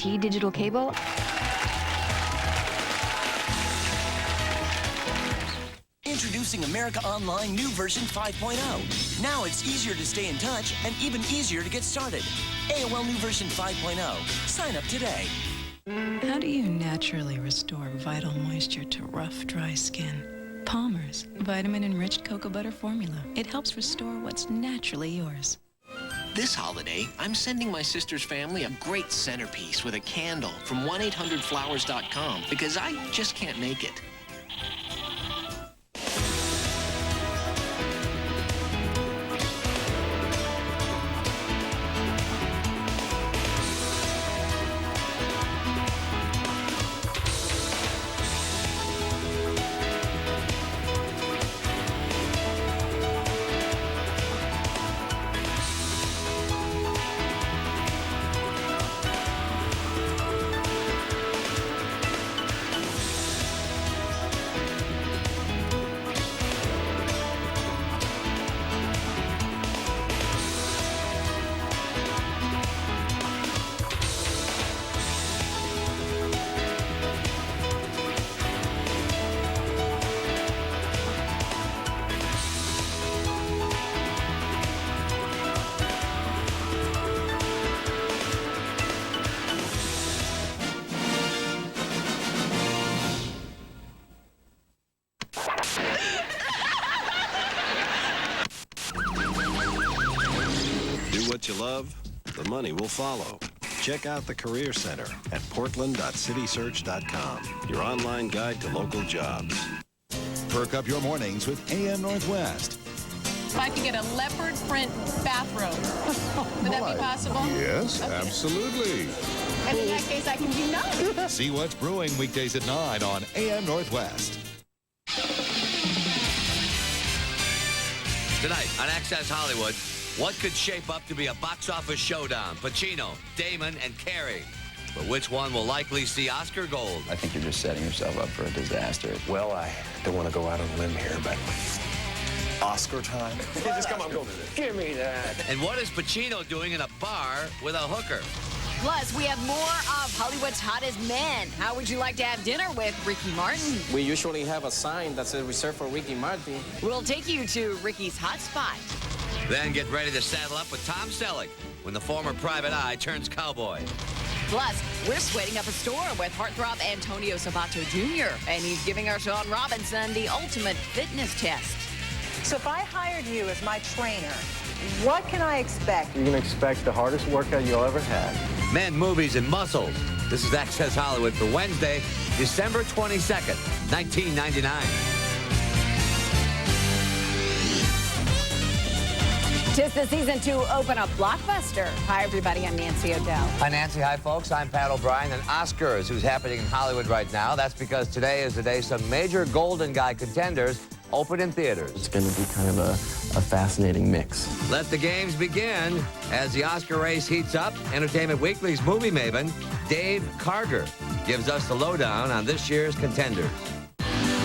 AT&T digital cable. Introducing America Online new version 5.0. Now it's easier to stay in touch and even easier to get started. AOL new version 5.0. Sign up today. How do you naturally restore vital moisture to rough, dry skin? Palmer's vitamin-enriched cocoa butter formula. It helps restore what's naturally yours. This holiday, I'm sending my sister's family a great centerpiece with a candle from 1-800-Flowers.com because I just can't make it. What you love, the money will follow. Check out the Career Center at portland.citysearch.com, your online guide to local jobs. Perk up your mornings with AM Northwest. If I could get a leopard print bathrobe, would that be possible? Yes, okay. Absolutely. And in that case, I can do none. See what's brewing weekdays at 9 on AM Northwest. Tonight on Access Hollywood, what could shape up to be a box office showdown? Pacino, Damon, and Carey. But which one will likely see Oscar gold? I think you're just setting yourself up for a disaster. Well, I don't want to go out on a limb here, but Oscar time. Just come on, go. Give me that. And what is Pacino doing in a bar with a hooker? Plus, we have more of Hollywood's hottest men. How would you like to have dinner with Ricky Martin? We usually have a sign that says reserved for Ricky Martin. We'll take you to Ricky's hot spot. Then get ready to saddle up with Tom Selleck when the former private eye turns cowboy. Plus, we're sweating up a storm with heartthrob Antonio Sabato Jr., and he's giving our Sean Robinson the ultimate fitness test. So if I hired you as my trainer, what can I expect? You can expect the hardest workout you'll ever have. Men, movies, and muscles. This is Access Hollywood for Wednesday, December 22nd, 1999. 'Tis the season to open a blockbuster. Hi, everybody. I'm Nancy O'Dell. Hi, Nancy. Hi, folks. I'm Pat O'Brien. And Oscars, who's happening in Hollywood right now. That's because today is the day some major Golden Guy contenders open in theaters. It's going to be kind of a fascinating mix. Let the games begin. As the Oscar race heats up, Entertainment Weekly's movie maven, Dave Karger, gives us the lowdown on this year's contenders.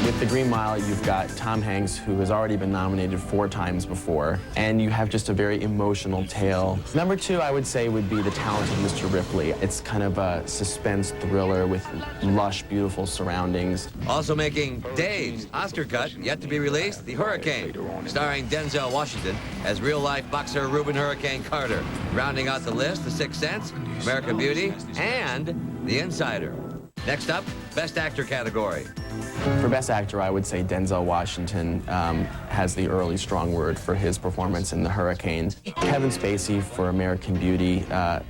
With The Green Mile, you've got Tom Hanks, who has already been nominated 4 times before, and you have just a very emotional tale. Number 2, I would say, would be The Talented Mr. Ripley. It's kind of a suspense thriller with lush, beautiful surroundings. Also making Dave's Oscar cut, yet to be released, The Hurricane, starring Denzel Washington as real-life boxer Reuben Hurricane Carter. Rounding out the list, The Sixth Sense, American Beauty, and The Insider. Next up, Best Actor category. For Best Actor, I would say Denzel Washington has the early strong word for his performance in The Hurricane. Kevin Spacey for American Beauty,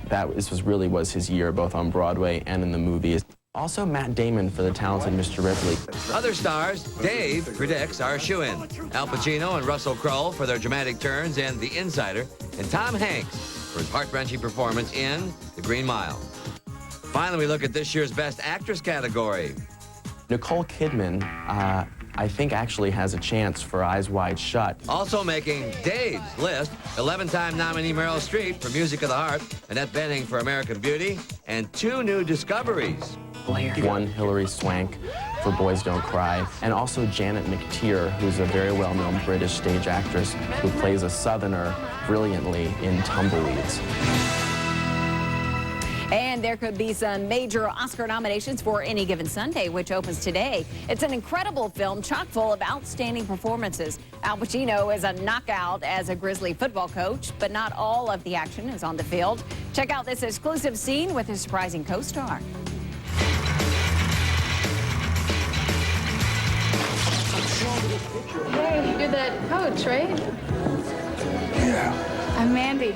this really was his year, both on Broadway and in the movies. Also, Matt Damon for The Talented Mr. Ripley. Other stars, Dave predicts are shoo-in. Al Pacino and Russell Crowe for their dramatic turns in The Insider, and Tom Hanks for his heart-wrenching performance in The Green Mile. Finally, we look at this year's Best Actress category. Nicole Kidman, I think, actually has a chance for Eyes Wide Shut. Also making Dave's list, 11-time nominee Meryl Streep for Music of the Heart, Annette Bening for American Beauty, and 2 new discoveries. One, Hilary Swank for Boys Don't Cry, and also Janet McTeer, who's a very well-known British stage actress who plays a Southerner brilliantly in Tumbleweeds. And And there could be some major Oscar nominations for Any Given Sunday, which opens today. It's an incredible film chock full of outstanding performances. Al Pacino is a knockout as a Grizzly football coach, but not all of the action is on the field. Check out this exclusive scene with his surprising co-star. Hey, you're the coach, right? Yeah. I'm Mandy.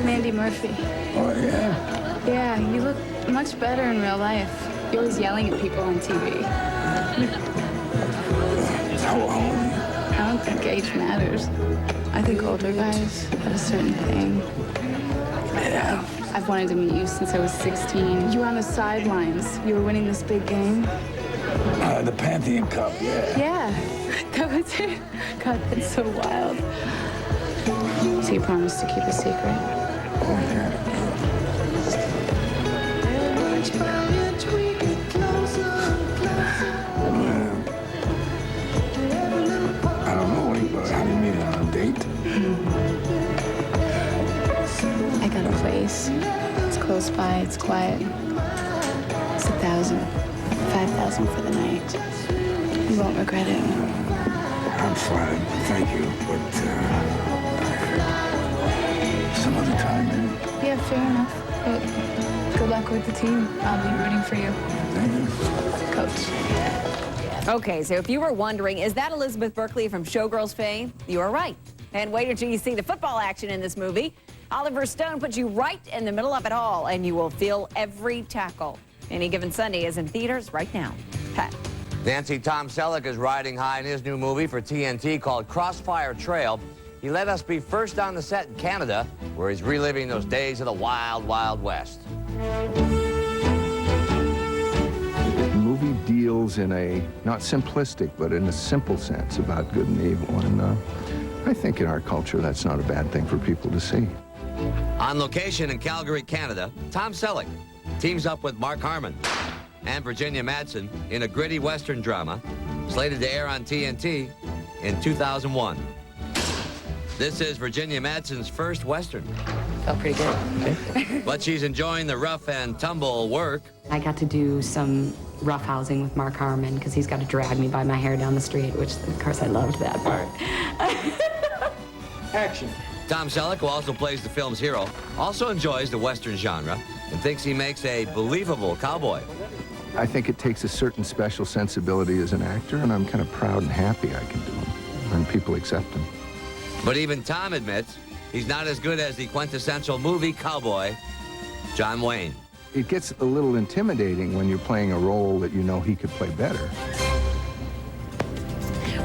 Mandy Murphy. Oh, yeah? Yeah, you look much better in real life. You're always yelling at people on TV. How old are you? I don't think age matters. I think older guys have a certain thing. Yeah. I've wanted to meet you since I was 16. You were on the sidelines. You were winning this big game. The Pantheon Cup, yeah. Yeah, that was it. God, that's so wild. So you promised to keep a secret? Oh, yeah. I don't know. How do you mean, on a date? I got a place. It's close by. It's quiet. It's 1,000, 5,000 for the night. You won't regret it. I'm flattered. Thank you. But, some other time, man. Yeah, fair enough. But good luck with the team. I'll be rooting for you. Thank you. Coach. Okay, so if you were wondering, is that Elizabeth Berkley from Showgirls fame? You are right. And wait until you see the football action in this movie. Oliver Stone puts you right in the middle of it all, and you will feel every tackle. Any Given Sunday is in theaters right now. Pat. Nancy, Tom Selleck is riding high in his new movie for TNT called Crossfire Trail. He let us be first on the set in Canada, where he's reliving those days of the wild, wild West. The movie deals in a, not simplistic, but in a simple sense about good and evil. And I think in our culture, that's not a bad thing for people to see. On location in Calgary, Canada, Tom Selleck teams up with Mark Harmon and Virginia Madsen in a gritty Western drama slated to air on TNT in 2001. This is Virginia Madsen's first Western. Felt pretty good. But she's enjoying the rough and tumble work. I got to do some rough housing with Mark Harmon because he's got to drag me by my hair down the street, which, of course, I loved that part. Action. Tom Selleck, who also plays the film's hero, also enjoys the Western genre and thinks he makes a believable cowboy. I think it takes a certain special sensibility as an actor, and I'm kind of proud and happy I can do them, and people accept them. But even Tom admits he's not as good as the quintessential movie cowboy, John Wayne. It gets a little intimidating when you're playing a role that you know he could play better.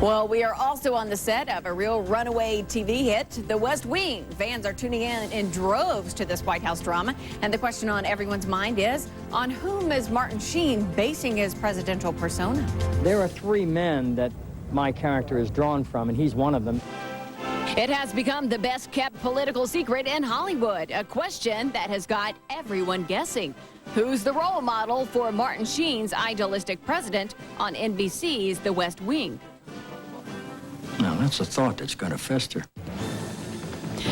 Well, we are also on the set of a real runaway TV hit, The West Wing. Fans are tuning in droves to this White House drama. And the question on everyone's mind is, on whom is Martin Sheen basing his presidential persona? There are three men that my character is drawn from, and he's one of them. It has become the best-kept political secret in Hollywood, a question that has got everyone guessing. Who's the role model for Martin Sheen's idealistic president on NBC's The West Wing? Now, that's a thought that's going to fester.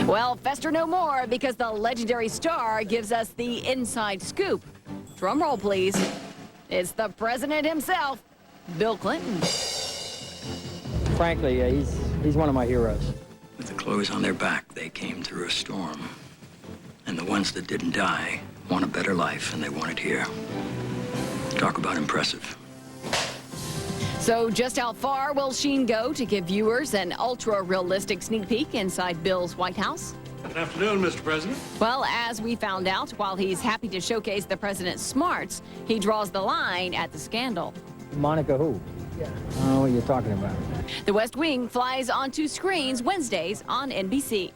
Well, fester no more, because the legendary star gives us the inside scoop. Drum roll, please. It's the president himself, Bill Clinton. Frankly, he's one of my heroes. With the clothes on their back, they came through a storm. And the ones that didn't die want a better life, and they want it here. Talk about impressive. So just how far will Sheen go to give viewers an ultra-realistic sneak peek inside Bill's White House? Good afternoon, Mr. President. Well, as we found out, while he's happy to showcase the president's smarts, he draws the line at the scandal. Monica who? Yeah. I don't know what you're talking about. The West Wing flies onto screens Wednesdays on NBC.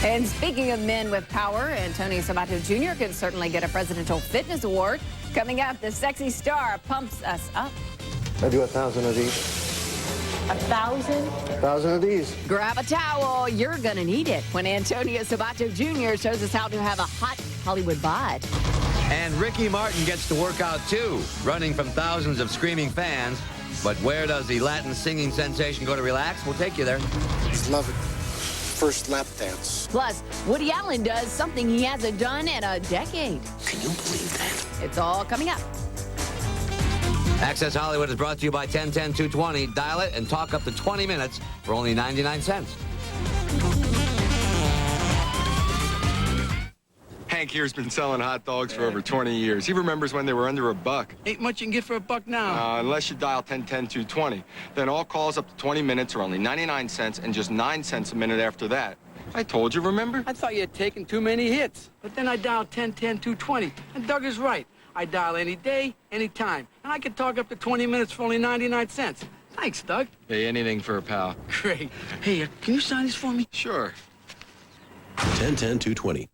And speaking of men with power, Antonio Sabato Jr. could certainly get a Presidential Fitness Award. Coming up, the sexy star pumps us up. I do 1,000 of these. 1,000? 1,000 of these. Grab a towel. You're going to need it when Antonio Sabato Jr. shows us how to have a hot Hollywood bod. And Ricky Martin gets to work out, too, running from thousands of screaming fans. But where does the Latin singing sensation go to relax? We'll take you there. Just love it. First lap dance. Plus, Woody Allen does something he hasn't done in a decade. Can you believe that? It's all coming up. Access Hollywood is brought to you by 1010-220. Dial it and talk up to 20 minutes for only 99 cents. Hank here's been selling hot dogs for over 20 years. He remembers when they were under $1. Ain't much you can get for $1 now. Unless you dial 1010-220. Then all calls up to 20 minutes are only 99 cents and just 9 cents a minute after that. I told you, remember? I thought you had taken too many hits. But then I dialed 1010-220, and Doug is right. I dial any day, any time, and I can talk up to 20 minutes for only 99 cents. Thanks, Doug. Hey, anything for a pal. Great. Hey, can you sign this for me? Sure. 1010-220.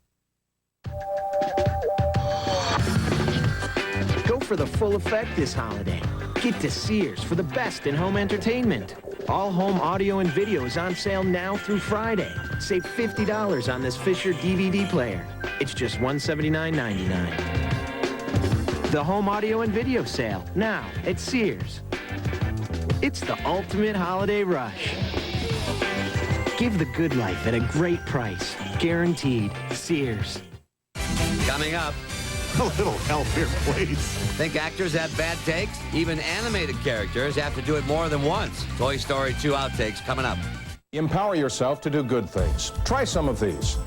Go for the full effect this holiday. Get to Sears for the best in home entertainment. All home audio and video is on sale now through Friday. Save $50 on this Fisher DVD player. It's just $179.99. The home audio and video sale, now at Sears. It's the ultimate holiday rush. Give the good life at a great price. Guaranteed. Sears. Coming up. A little help here, please. Think actors have bad takes? Even animated characters have to do it more than once. Toy Story 2 outtakes coming up. Empower yourself to do good things. Try some of these.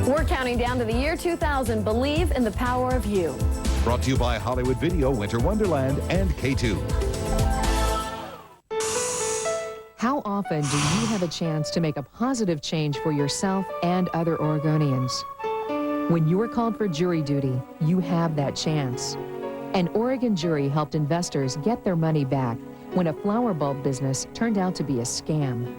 We're counting down to the year 2000. Believe in the power of you. Brought to you by Hollywood Video, Winter Wonderland, and K2. How often do you have a chance to make a positive change for yourself and other Oregonians? When you're called for jury duty, you have that chance. An Oregon jury helped investors get their money back when a flower bulb business turned out to be a scam.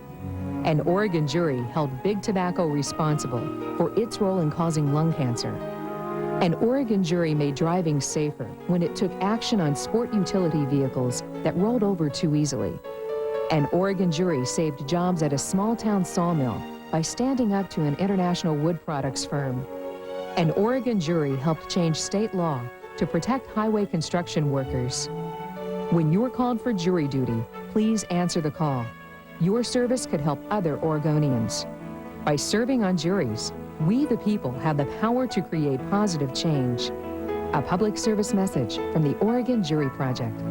An Oregon jury held Big Tobacco responsible for its role in causing lung cancer. An Oregon jury made driving safer when it took action on sport utility vehicles that rolled over too easily. An Oregon jury saved jobs at a small-town sawmill by standing up to an international wood products firm. An Oregon jury helped change state law to protect highway construction workers. When you're called for jury duty, please answer the call. Your service could help other Oregonians. By serving on juries, we the people have the power to create positive change. A public service message from the Oregon Jury Project.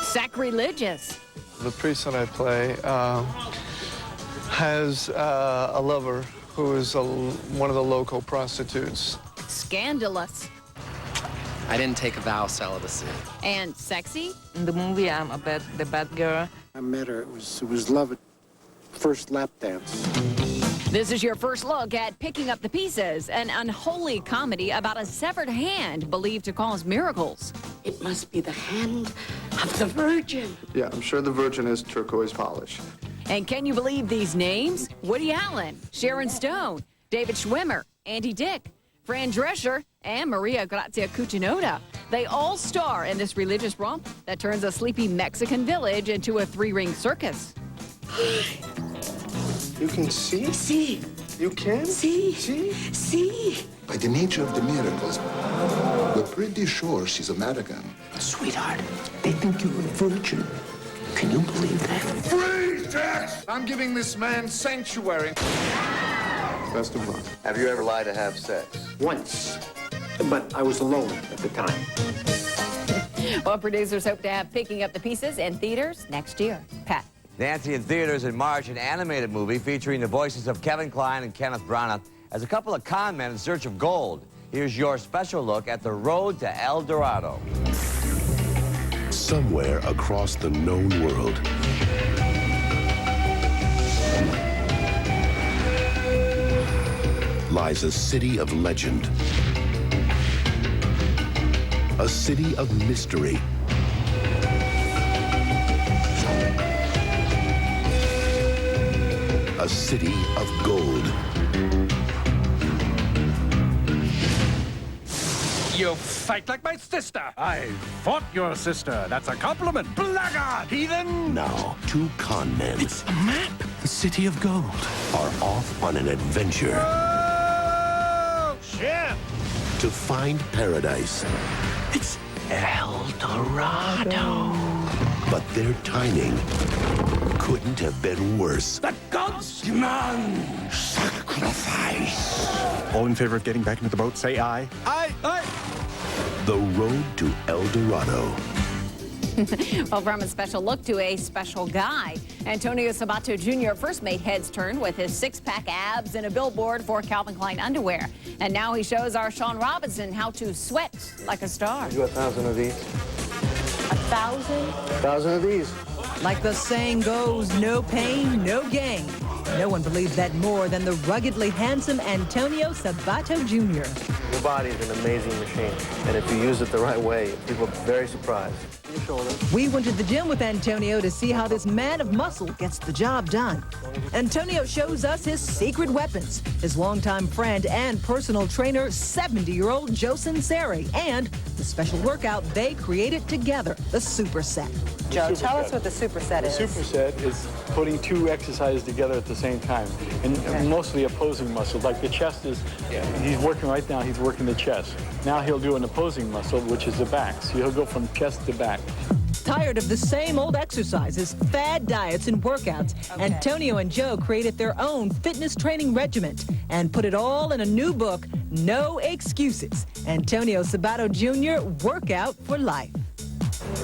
Sacrilegious. The priest that I play has a lover who is one of the local prostitutes. Scandalous. I didn't take a vow of celibacy. And sexy. In the movie, I'm the bad girl. I met her. It was love at first lap dance. This is your first look at Picking Up the Pieces, an unholy comedy about a severed hand believed to cause miracles. It must be the hand of the Virgin. Yeah, I'm sure the Virgin is turquoise polish. And can you believe these names? Woody Allen, Sharon Stone, David Schwimmer, Andy Dick, Fran Drescher, and Maria Grazia Cucinoda. They all star in this religious romp that turns a sleepy Mexican village into a three-ring circus. You can see? See. You can? See. See? See. By the nature of the miracles, we're pretty sure she's American. Sweetheart, they think you're a virgin. Can you believe that? Freeze, Tex! I'm giving this man sanctuary. Best of luck. Have you ever lied to have sex? Once, but I was alone at the time. Well, producers hope to have Picking Up the Pieces in theaters next year. Pat. Nancy in theaters in March, an animated movie featuring the voices of Kevin Kline and Kenneth Branagh as a couple of con men in search of gold. Here's your special look at the road to El Dorado. Somewhere across the known world, lies a city of legend, a city of mystery, a city of gold. You fight like my sister. I fought your sister. That's a compliment. Blackguard, heathen. Now, two con men. It's a map. The city of gold. Are off on an adventure. Oh, shit. To find paradise. It's El Dorado. But their timing couldn't have been worse. The gods demand sacrifice. All in favor of getting back into the boat, say aye. Aye. The road to El Dorado. Well, from a special look to a special guy, Antonio Sabato Jr. first made heads turn with his six-pack abs and a billboard for Calvin Klein underwear. And now he shows our Sean Robinson how to sweat like a star. Do 1,000 of these. 1,000? 1,000 of these. Like the saying goes, no pain, no gain. No one believes that more than the ruggedly handsome Antonio Sabato Jr. Your body is an amazing machine, and if you use it the right way, people are very surprised. Your shoulder. We went to the gym with Antonio to see how this man of muscle gets the job done. Antonio shows us his secret weapons, his longtime friend and personal trainer, 70-year-old Joe Sinceri, and the special workout they created together, the Superset. Joe, tell us what the Superset is. The Superset is putting two exercises together at the same time, and mostly opposing muscles. Like the chest is, he's working right now, he's working the chest. Now he'll do an opposing muscle, which is the back. So he'll go from chest to back. Tired of the same old exercises, fad diets, and workouts, Antonio and Joe created their own fitness training regiment and put it all in a new book, No Excuses. Antonio Sabato Jr., Workout for Life.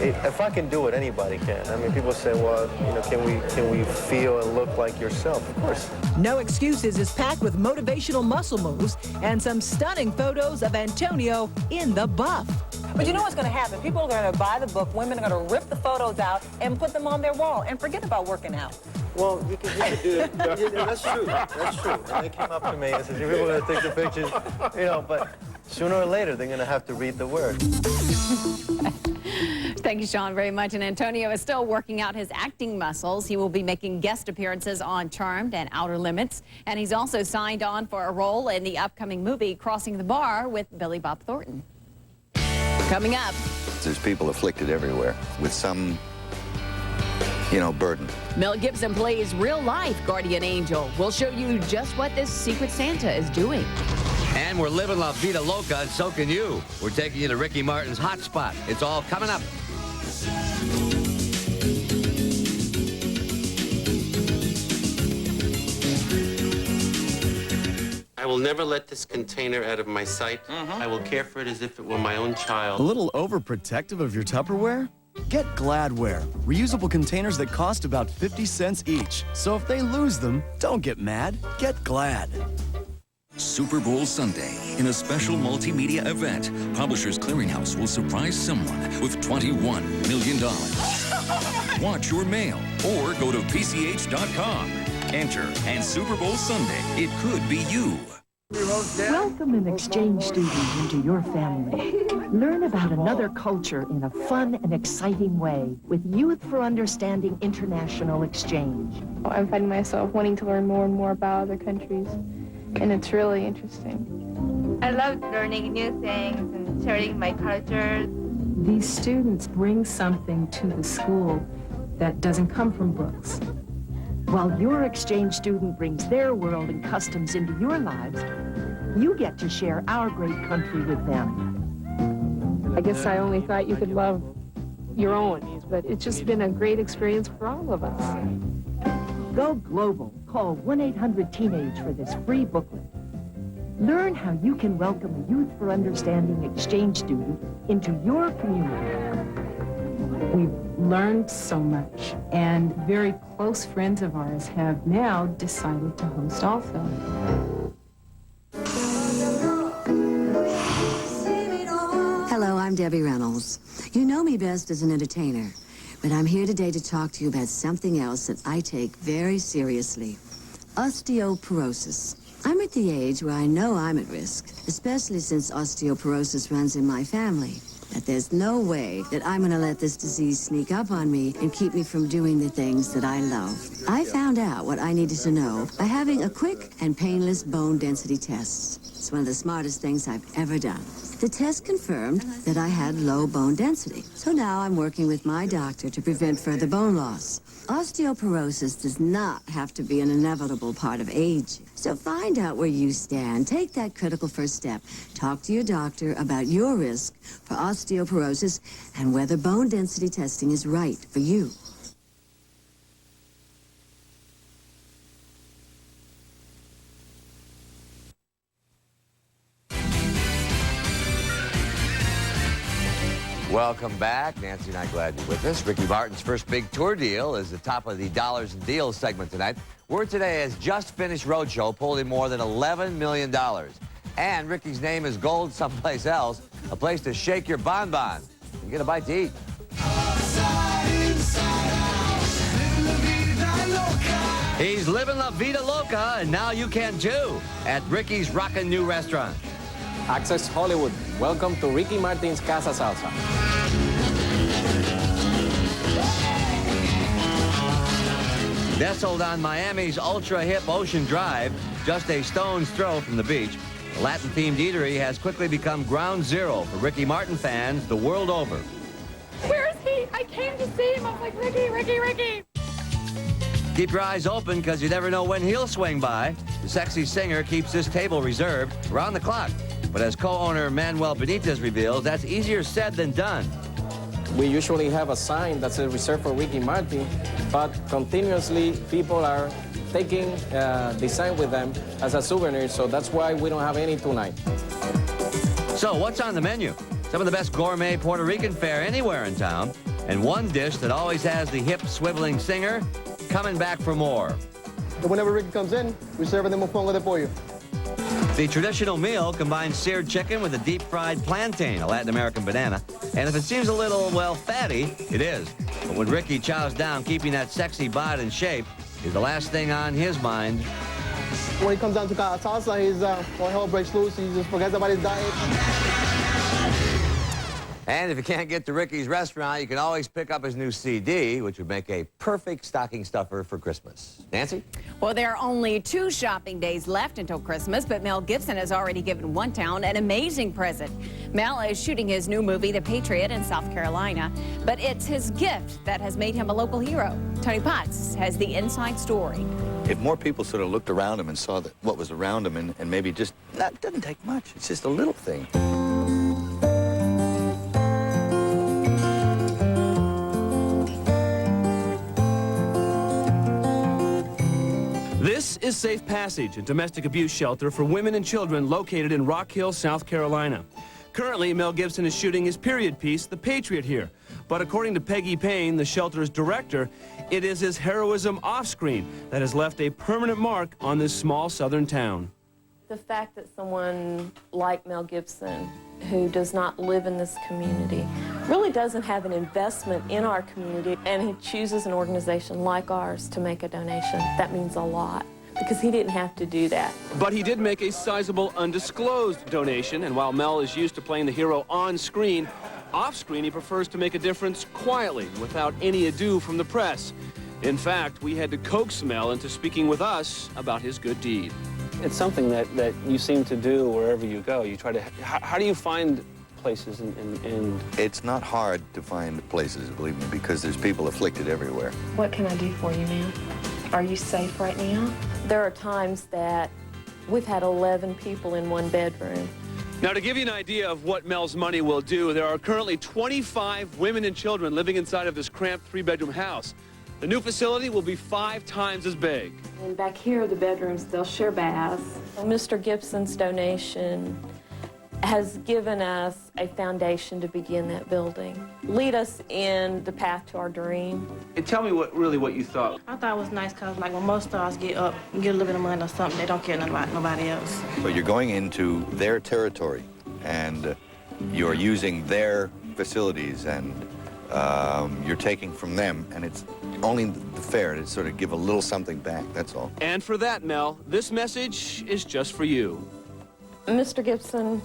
If I can do it, anybody can. I mean, people say, well, you know, can we feel and look like yourself? Of course. No Excuses is packed with motivational muscle moves and some stunning photos of Antonio in the buff. But you know what's going to happen? People are going to buy the book, women are going to rip the photos out and put them on their wall and forget about working out. Well, you can do it. Yeah, that's true. That's true. And they came up to me and said, people are going to take the pictures, you know, but sooner or later, they're going to have to read the word. Thank you, Sean, very much. And Antonio is still working out his acting muscles. He will be making guest appearances on Charmed and Outer Limits. And he's also signed on for a role in the upcoming movie Crossing the Bar with Billy Bob Thornton. Coming up. There's people afflicted everywhere with some, you know, burden. Mel Gibson plays real-life guardian angel. We'll show you just what this Secret Santa is doing. And we're living La Vida Loca, and so can you. We're taking you to Ricky Martin's hot spot. It's all coming up. I will never let this container out of my sight. I will care for it as if it were my own child. A little overprotective of your Tupperware? Get Gladware, reusable containers that cost about 50 cents each. So if they lose them, don't get mad, get Glad. Super Bowl Sunday. In a special multimedia event, Publishers Clearinghouse will surprise someone with $21 million. Watch your mail or go to PCH.com. Enter, and Super Bowl Sunday, it could be you. Welcome an exchange student into your family. Learn about another culture in a fun and exciting way with Youth for Understanding International Exchange. I'm finding myself wanting to learn more and more about other countries, and it's really interesting. I love learning new things and sharing my culture. These students bring something to the school that doesn't come from books. While your exchange student brings their world and customs into your lives, you get to share our great country with them. I guess I only thought you could love your own, but it's just been a great experience for all of us. Go global. Call 1-800-TEENAGE for this free booklet. Learn how you can welcome a Youth for Understanding exchange student into your community. We've learned so much, and very close friends of ours have now decided to host also. Hello, I'm Debbie Reynolds. You know me best as an entertainer, but I'm here today to talk to you about something else that I take very seriously. Osteoporosis. I'm at the age where I know I'm at risk, especially since osteoporosis runs in my family. That there's no way that I'm going to let this disease sneak up on me and keep me from doing the things that I love. I found out what I needed to know by having a quick and painless bone density test. It's one of the smartest things I've ever done. The test confirmed that I had low bone density. So now I'm working with my doctor to prevent further bone loss. Osteoporosis does not have to be an inevitable part of age. So find out where you stand. Take that critical first step. Talk to your doctor about your risk for osteoporosis and whether bone density testing is right for you. Welcome back. Nancy and I glad you're with us. Ricky Martin's first big tour deal is the top of the Dollars and Deals segment tonight. Word today has just finished Roadshow, pulled in more than $11 million. And Ricky's name is gold someplace else, a place to shake your bonbon and get a bite to eat. He's living La Vida Loca, and now you can too, at Ricky's Rockin' New Restaurant. Access Hollywood. Welcome to Ricky Martin's Casa Salsa. Nestled on Miami's ultra-hip Ocean Drive, just a stone's throw from the beach, the Latin-themed eatery has quickly become ground zero for Ricky Martin fans the world over. Where is he? I came to see him. I was like, Ricky, Ricky, Ricky. Keep your eyes open, because you never know when he'll swing by. The sexy singer keeps this table reserved around the clock. But as co-owner Manuel Benitez reveals, that's easier said than done. We usually have a sign that says reserved for Ricky Martin, but continuously people are taking the sign with them as a souvenir, so that's why we don't have any tonight. So what's on the menu? Some of the best gourmet Puerto Rican fare anywhere in town, and one dish that always has the hip swiveling singer coming back for more. Whenever Ricky comes in, we serve them mofongo de pollo. The traditional meal combines seared chicken with a deep-fried plantain, a Latin American banana. And if it seems a little, well, fatty, it is. But when Ricky chows down, keeping that sexy bod in shape is the last thing on his mind. When he comes down to Casa Salsa, he's, when hell breaks loose, he just forgets about his diet. And if you can't get to Ricky's restaurant, you can always pick up his new CD, which would make a perfect stocking stuffer for Christmas. Nancy? Well, there are only 2 shopping days left until Christmas, but Mel Gibson has already given one town an amazing present. Mel is shooting his new movie, The Patriot, in South Carolina, but it's his gift that has made him a local hero. Tony Potts has the inside story. If more people sort of looked around him and saw that what was around him and maybe just, that doesn't take much. It's just a little thing. This is Safe Passage, a domestic abuse shelter for women and children located in Rock Hill, South Carolina. Currently, Mel Gibson is shooting his period piece, The Patriot, here. But according to Peggy Payne, the shelter's director, it is his heroism off-screen that has left a permanent mark on this small southern town. The fact that someone like Mel Gibson, who does not live in this community, really doesn't have an investment in our community, and he chooses an organization like ours to make a donation, that means a lot, because he didn't have to do that. But he did make a sizable undisclosed donation, and while Mel is used to playing the hero on screen, off screen he prefers to make a difference quietly, without any ado from the press. In fact, we had to coax Mel into speaking with us about his good deed. It's something that you seem to do wherever you go. You try to, how do you find places and... It's not hard to find places, believe me, because there's people afflicted everywhere. What can I do for you, ma'am? Are you safe right now? There are times that we've had 11 people in one bedroom. Now, to give you an idea of what Mel's money will do, there are currently 25 women and children living inside of this cramped 3-bedroom house. The new facility will be 5 times as big. And back here, the bedrooms, they'll share baths. Mr. Gibson's donation has given us a foundation to begin that building, lead us in the path to our dream. And tell me what you thought. I thought it was nice because, like, when most stars get up and get a little bit of money or something, they don't care nothing about nobody else. So you're going into their territory, and you're using their facilities, and you're taking from them, and it's only the fair to sort of give a little something back, that's all. And for that, Mel, this message is just for you. Mr. Gibson,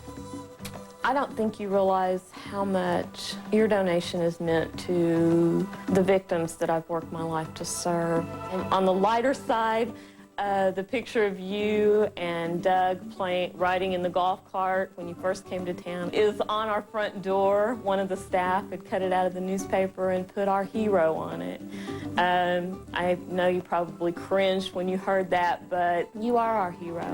I don't think you realize how much your donation has meant to the victims that I've worked my life to serve. And on the lighter side, the picture of you and Doug riding in the golf cart when you first came to town is on our front door. One of the staff had cut it out of the newspaper and put our hero on it. I know you probably cringed when you heard that, but you are our hero.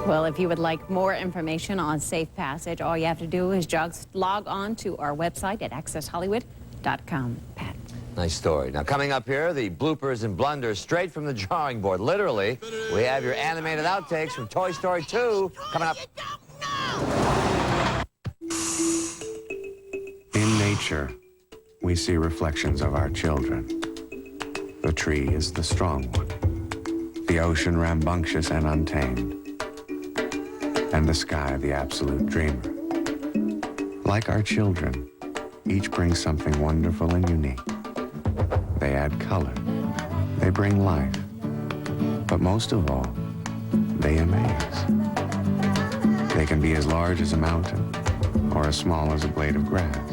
Well, if you would like more information on Safe Passage, all you have to do is just log on to our website at accesshollywood.com. Pat. Nice story. Now, coming up here, the bloopers and blunders straight from the drawing board. Literally, we have your animated outtakes from Toy Story 2 coming up. In nature, we see reflections of our children. The tree is the strong one, the ocean rambunctious and untamed, and the sky the absolute dreamer. Like our children, each brings something wonderful and unique. They add color, they bring life, but most of all, they amaze. They can be as large as a mountain or as small as a blade of grass.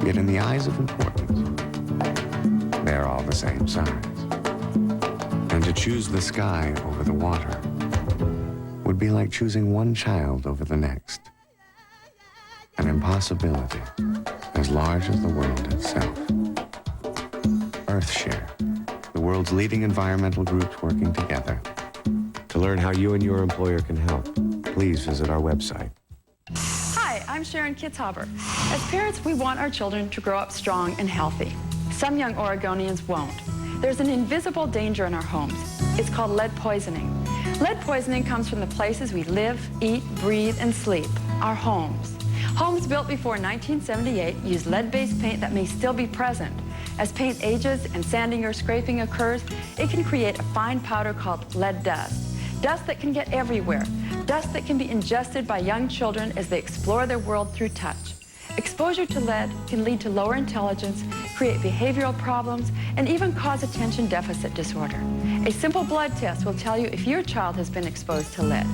Yet in the eyes of importance, they're all the same size. And to choose the sky over the water would be like choosing one child over the next. An impossibility as large as the world itself. EarthShare, the world's leading environmental groups working together. To learn how you and your employer can help, please visit our website. Hi, I'm Sharon Kitzhaber. As parents, we want our children to grow up strong and healthy. Some young Oregonians won't. There's an invisible danger in our homes. It's called lead poisoning. Lead poisoning comes from the places we live, eat, breathe, and sleep, our homes. Homes built before 1978 use lead-based paint that may still be present. As paint ages and sanding or scraping occurs, it can create a fine powder called lead dust. Dust that can get everywhere. Dust that can be ingested by young children as they explore their world through touch. Exposure to lead can lead to lower intelligence, create behavioral problems, and even cause attention deficit disorder. A simple blood test will tell you if your child has been exposed to lead.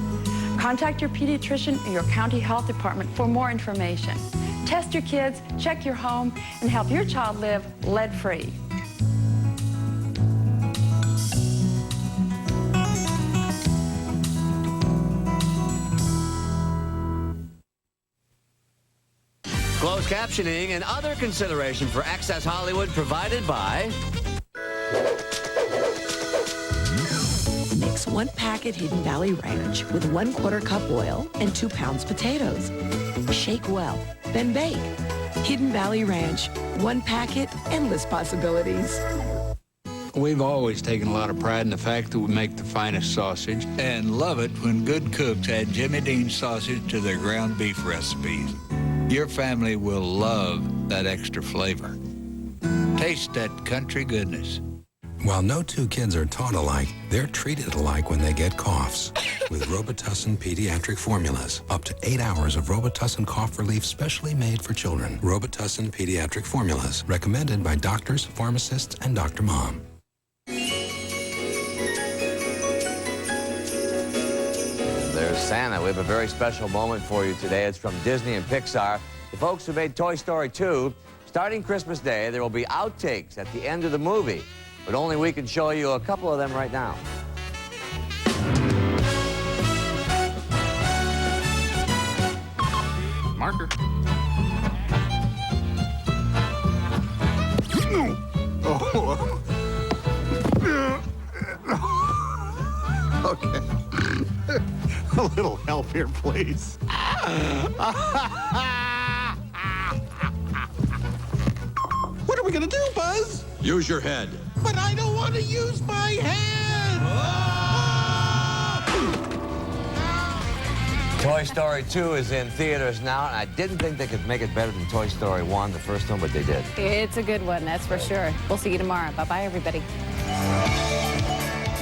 Contact your pediatrician or your county health department for more information. Test your kids, check your home, and help your child live lead-free. Closed captioning and other consideration for Access Hollywood provided by... Mix 1 packet Hidden Valley Ranch with 1/4 cup oil and 2 pounds potatoes. Shake well, then bake. Hidden Valley Ranch, 1 packet, endless possibilities. We've always taken a lot of pride in the fact that we make the finest sausage and love it when good cooks add Jimmy Dean sausage to their ground beef recipes. Your family will love that extra flavor. Taste that country goodness. While no two kids are taught alike, they're treated alike when they get coughs. With Robitussin Pediatric Formulas, up to 8 hours of Robitussin cough relief specially made for children. Robitussin Pediatric Formulas, recommended by doctors, pharmacists, and Dr. Mom. There's Santa. We have a very special moment for you today. It's from Disney and Pixar. The folks who made Toy Story 2. Starting Christmas Day, there will be outtakes at the end of the movie. But only we can show you a couple of them right now. Marker. Okay. A little help here, please. What are we gonna do, Buzz? Use your head. But I don't want to use my hand! Toy Story 2 is in theaters now, and I didn't think they could make it better than Toy Story 1, the first one, but they did. It's a good one, that's for sure. We'll see you tomorrow. Bye-bye, everybody.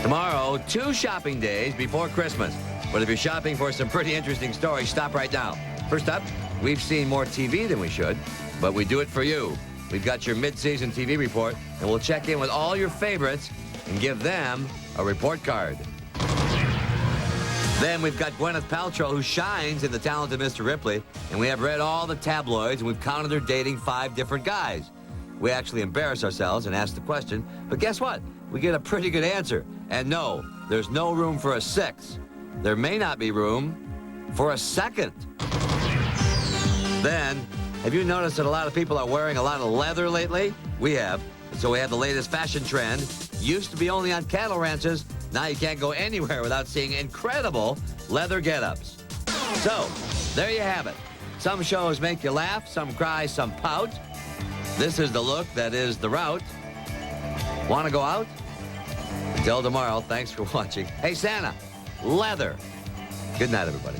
Tomorrow, 2 shopping days before Christmas. But if you're shopping for some pretty interesting stories, stop right now. First up, we've seen more TV than we should, but we do it for you. we've got your mid-season TV report, and we'll check in with all your favorites and give them a report card. Then we've got Gwyneth Paltrow, who shines in The Talented Mr. Ripley, and we have read all the tabloids, and we've counted her dating 5 different guys. We actually embarrass ourselves and ask the question, but guess what? We get a pretty good answer. And no, there's no room for a 6th. There may not be room for a 2nd. Then, have you noticed that a lot of people are wearing a lot of leather lately? We have. So we have the latest fashion trend. Used to be only on cattle ranches. Now you can't go anywhere without seeing incredible leather get-ups. So, there you have it. Some shows make you laugh, some cry, some pout. This is the look that is the route. Want to go out? Until tomorrow, thanks for watching. Hey, Santa, leather. Good night, everybody.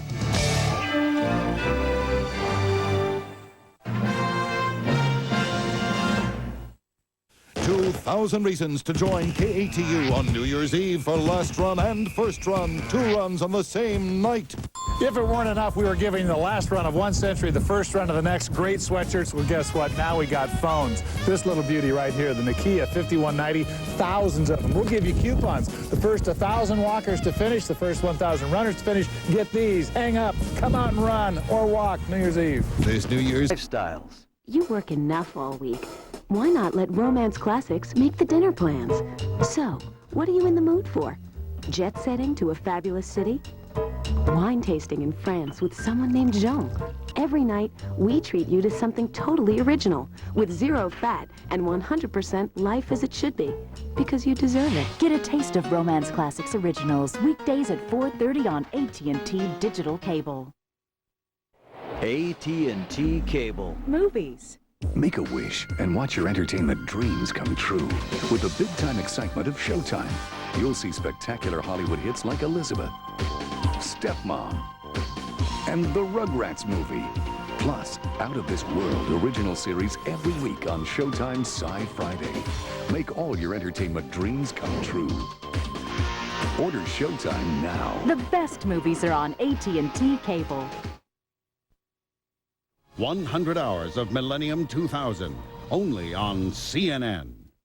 2,000 reasons to join KATU on New Year's Eve for last run and first run. 2 runs on the same night. If it weren't enough, we were giving the last run of 1 century, the first run of the next, great sweatshirts. Well, guess what? Now we got phones. This little beauty right here, the Nokia 5190, thousands of them. We'll give you coupons. The first 1,000 walkers to finish, the first 1,000 runners to finish. Get these. Hang up, come out and run, or walk New Year's Eve. This New Year's Lifestyles. You work enough all week. Why not let Romance Classics make the dinner plans? So, what are you in the mood for? Jet setting to a fabulous city? Wine tasting in France with someone named Jean? Every night, we treat you to something totally original with 0 fat and 100% life as it should be, because you deserve it. Get a taste of Romance Classics Originals weekdays at 4:30 on AT&T Digital Cable. AT&T Cable. Movies. Make a wish and watch your entertainment dreams come true with the big-time excitement of Showtime. You'll see spectacular Hollywood hits like Elizabeth, Stepmom, and the Rugrats movie. Plus, out-of-this-world original series every week on Showtime Sci-Friday. Make all your entertainment dreams come true. Order Showtime now. The best movies are on AT&T Cable. 100 hours of Millennium 2000, only on CNN.